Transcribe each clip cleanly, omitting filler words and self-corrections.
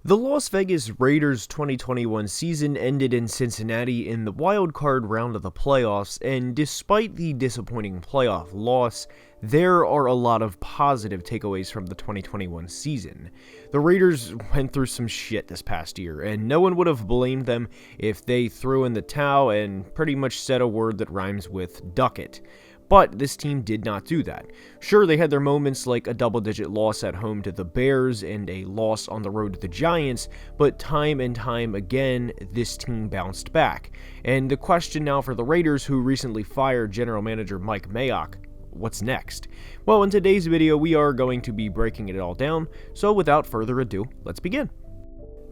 The Las Vegas Raiders 2021 season ended in Cincinnati in the wild card round of the playoffs, and despite the disappointing playoff loss, there are a lot of positive takeaways from the 2021 season. The Raiders went through some shit this past year, and no one would have blamed them if they threw in the towel and pretty much said a word that rhymes with "duck it." But this team did not do that. Sure, they had their moments like a double-digit loss at home to the Bears and a loss on the road to the Giants, but time and time again, this team bounced back. And the question now for the Raiders, who recently fired general manager Mike Mayock, what's next? Well, in today's video, we are going to be breaking it all down, so without further ado, let's begin.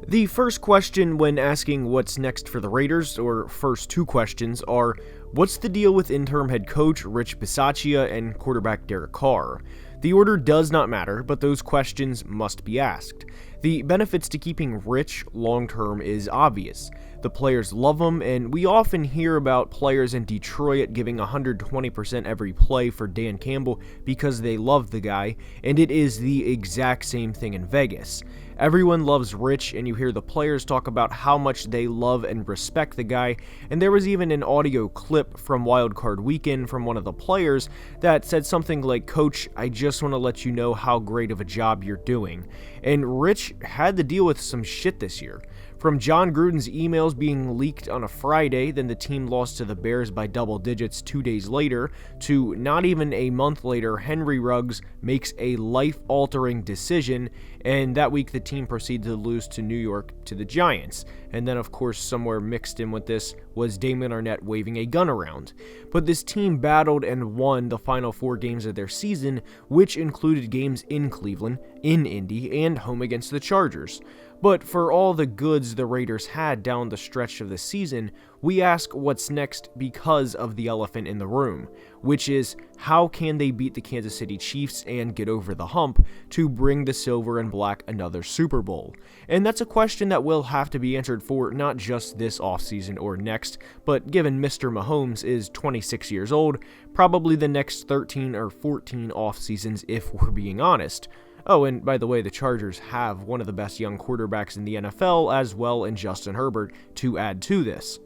The first question when asking what's next for the Raiders, or first two questions, are what's the deal with interim head coach Rich Bisaccia and quarterback Derek Carr? The order does not matter, but those questions must be asked. The benefits to keeping Rich long-term is obvious. The players love him, and we often hear about players in Detroit giving 120% every play for Dan Campbell because they love the guy, and it is the exact same thing in Vegas. Everyone loves Rich, and you hear the players talk about how much they love and respect the guy, and there was even an audio clip from Wild Card Weekend from one of the players that said something like, "Coach, I just want to let you know how great of a job you're doing." And Rich had to deal with some shit this year. From John Gruden's emails being leaked on a Friday, then the team lost to the Bears by double digits 2 days later, to not even a month later, Henry Ruggs makes a life-altering decision, and that week the team proceeded to lose to New York to the Giants. And then, of course, somewhere mixed in with this was Damon Arnett waving a gun around. But this team battled and won the final 4 games of their season, which included games in Cleveland, in Indy, and home against the Chargers. But for all the goods the Raiders had down the stretch of the season, we ask what's next because of the elephant in the room, which is how can they beat the Kansas City Chiefs and get over the hump to bring the silver and black another Super Bowl? And that's a question that will have to be answered for not just this offseason or next, but given Mr. Mahomes is 26 years old, probably the next 13 or 14 offseasons if we're being honest. Oh, and by the way, the Chargers have one of the best young quarterbacks in the NFL as well in Justin Herbert to add to this.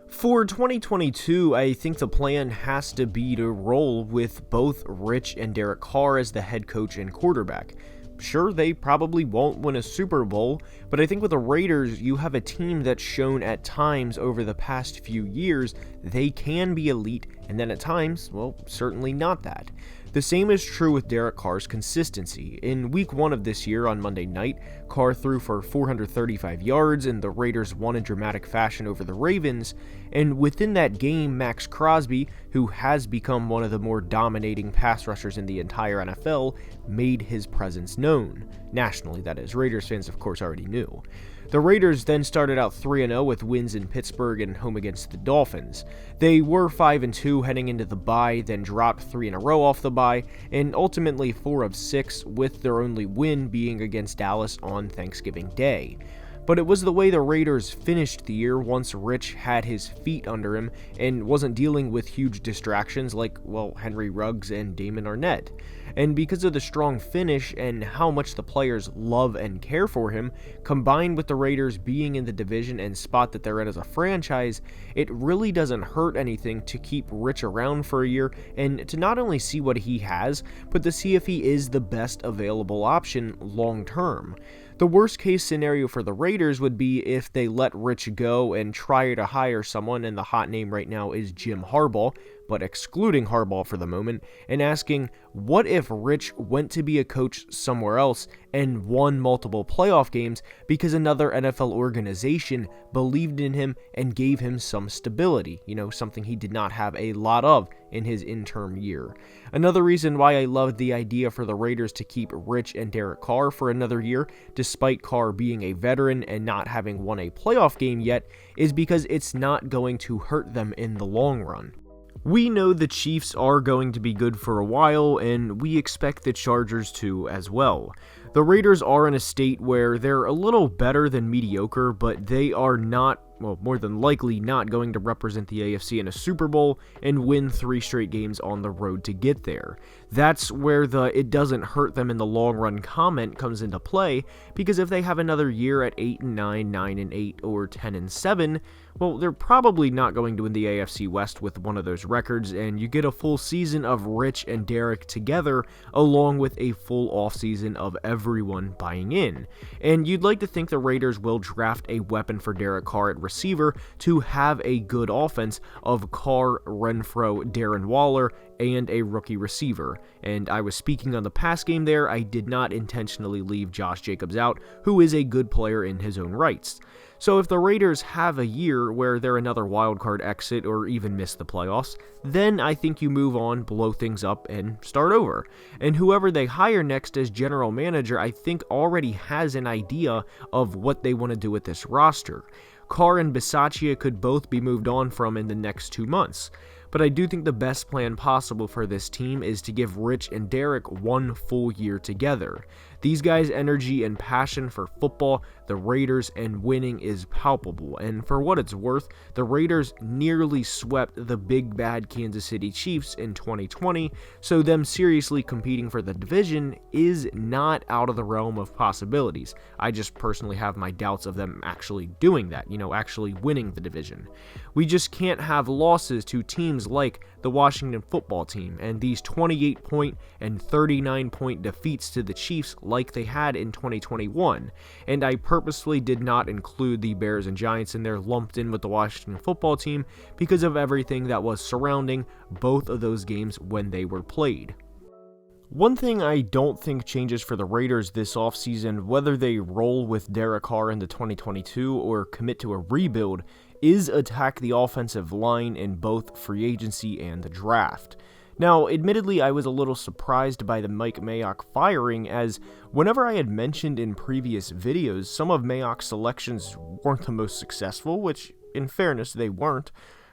For 2022, I think the plan has to be to roll with both Rich and Derek Carr as the head coach and quarterback. Sure, they probably won't win a Super Bowl, but I think with the Raiders, you have a team that's shown at times over the past few years they can be elite, and then at times, well, certainly not that. The same is true with Derek Carr's consistency. In week 1 of this year on Monday night, Carr threw for 435 yards and the Raiders won in dramatic fashion over the Ravens, and within that game, Max Crosby, who has become one of the more dominating pass rushers in the entire NFL, made his presence known. Nationally, that is. Raiders fans, of course, already knew. The Raiders then started out 3-0 with wins in Pittsburgh and home against the Dolphins. They were 5-2 heading into the bye, then dropped 3 in a row off the bye, and ultimately 4 of 6, with their only win being against Dallas on Thanksgiving Day. But it was the way the Raiders finished the year once Rich had his feet under him and wasn't dealing with huge distractions like, well, Henry Ruggs and Damon Arnett. And because of the strong finish and how much the players love and care for him, combined with the Raiders being in the division and spot that they're in as a franchise, it really doesn't hurt anything to keep Rich around for a year and to not only see what he has, but to see if he is the best available option long term. The worst case scenario for the Raiders would be if they let Rich go and try to hire someone, and the hot name right now is Jim Harbaugh, but excluding Harbaugh for the moment, and asking, what if Rich went to be a coach somewhere else and won multiple playoff games because another NFL organization believed in him and gave him some stability, something he did not have a lot of in his interim year. Another reason why I loved the idea for the Raiders to keep Rich and Derek Carr for another year, despite Carr being a veteran and not having won a playoff game yet, is because it's not going to hurt them in the long run. We know the Chiefs are going to be good for a while, and we expect the Chargers to as well. The Raiders are in a state where they're a little better than mediocre, but they are not well, more than likely not going to represent the AFC in a Super Bowl and win 3 straight games on the road to get there. That's where the "it doesn't hurt them in the long run" comment comes into play, because if they have another year at 8-9, 9-8, or 10-7, well, they're probably not going to win the AFC West with one of those records, and you get a full season of Rich and Derek together, along with a full offseason of everyone buying in. And you'd like to think the Raiders will draft a weapon for Derek Carr at receiver to have a good offense of Carr, Renfrow, Darren Waller, and a rookie receiver. And I was speaking on the pass game there. I did not intentionally leave Josh Jacobs out, who is a good player in his own rights. So if the Raiders have a year where they're another wildcard exit or even miss the playoffs, then I think you move on, blow things up, and start over. And whoever they hire next as general manager, I think already has an idea of what they want to do with this roster. Carr and Bisaccia could both be moved on from in the next 2 months. But I do think the best plan possible for this team is to give Rich and Derek 1 full year together. These guys' energy and passion for football, the Raiders, and winning is palpable, and for what it's worth, the Raiders nearly swept the big bad Kansas City Chiefs in 2020, so them seriously competing for the division is not out of the realm of possibilities. I just personally have my doubts of them actually doing that, actually winning the division. We just can't have losses to teams like the Washington football team and these 28-point and 39-point defeats to the Chiefs like they had in 2021, and I purposefully did not include the Bears and Giants in there lumped in with the Washington football team because of everything that was surrounding both of those games when they were played. One thing I don't think changes for the Raiders this offseason, whether they roll with Derek Carr into 2022 or commit to a rebuild, is attack the offensive line in both free agency and the draft. Now, admittedly, I was a little surprised by the Mike Mayock firing, as whenever I had mentioned in previous videos, some of Mayock's selections weren't the most successful, which, in fairness, they weren't.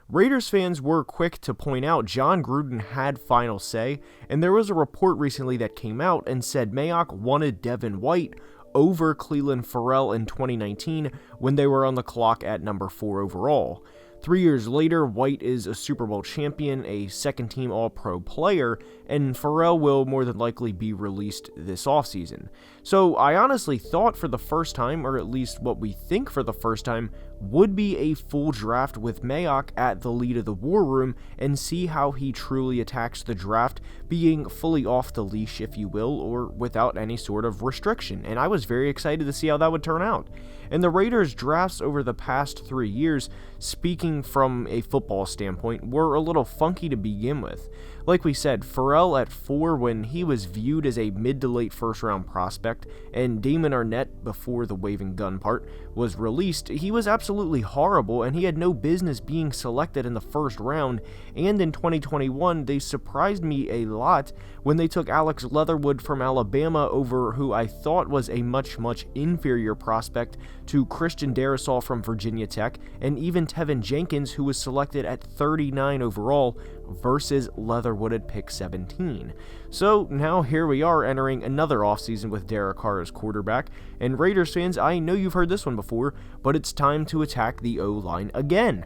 Raiders fans were quick to point out John Gruden had final say, and there was a report recently that came out and said Mayock wanted Devin White over Clelin Ferrell in 2019 when they were on the clock at number 4 overall. 3 years later, White is a Super Bowl champion, a second-team All-Pro player, and Ferrell will more than likely be released this offseason. So I honestly thought for the first time, or at least what we think for the first time, would be a full draft with Mayock at the lead of the war room and see how he truly attacks the draft, being fully off the leash, if you will, or without any sort of restriction, and I was very excited to see how that would turn out. And the Raiders' drafts over the past 3 years, speaking from a football standpoint, were a little funky to begin with. Like we said, Ferrell at 4 when he was viewed as a mid to late first round prospect, and Damon Arnett, before the waving gun part, was released, he was absolutely horrible and he had no business being selected in the first round, and in 2021 they surprised me a lot when they took Alex Leatherwood from Alabama over who I thought was a much inferior prospect to Christian Darrisaw from Virginia Tech, and even Tevin Jenkins, who was selected at 39 overall versus Leatherwood at pick 17. So now here we are entering another offseason with Derek Carr as quarterback, and Raiders fans, I know you've heard this one before, but it's time to attack the O-line again.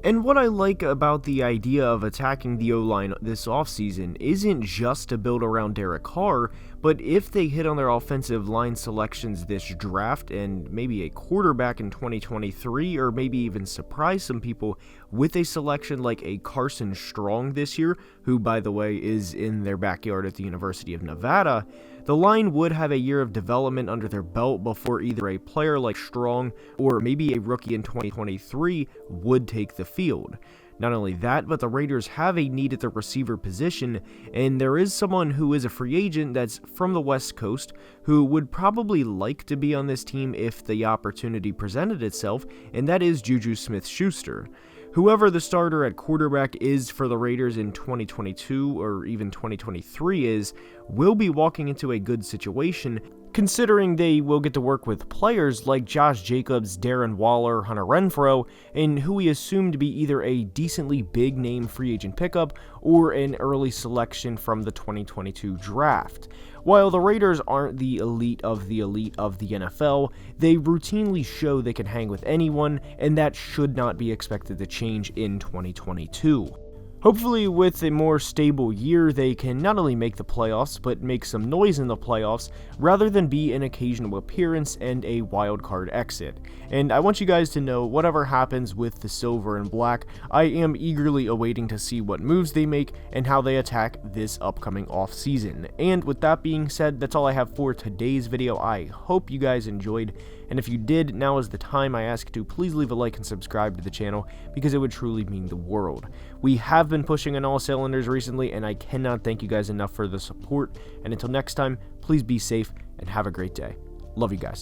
And what I like about the idea of attacking the O-line this offseason isn't just to build around Derek Carr, but if they hit on their offensive line selections this draft and maybe a quarterback in 2023, or maybe even surprise some people with a selection like a Carson Strong this year, who by the way is in their backyard at the University of Nevada, the line would have a year of development under their belt before either a player like Strong or maybe a rookie in 2023 would take the field. Not only that, but the Raiders have a need at the receiver position, and there is someone who is a free agent that's from the West Coast who would probably like to be on this team if the opportunity presented itself, and that is Juju Smith-Schuster. Whoever the starter at quarterback is for the Raiders in 2022 or even 2023 will be walking into a good situation, considering they will get to work with players like Josh Jacobs, Darren Waller, Hunter Renfrow, and who we assume to be either a decently big-name free agent pickup or an early selection from the 2022 draft. While the Raiders aren't the elite of the NFL, they routinely show they can hang with anyone, and that should not be expected to change in 2022. Hopefully, with a more stable year, they can not only make the playoffs, but make some noise in the playoffs, rather than be an occasional appearance and a wildcard exit. And I want you guys to know, whatever happens with the silver and black, I am eagerly awaiting to see what moves they make and how they attack this upcoming offseason. And with that being said, that's all I have for today's video. I hope you guys enjoyed, and if you did, now is the time I ask to please leave a like and subscribe to the channel, because it would truly mean the world. We have been pushing on all cylinders recently, and I cannot thank you guys enough for the support. And until next time, please be safe and have a great day. Love you guys.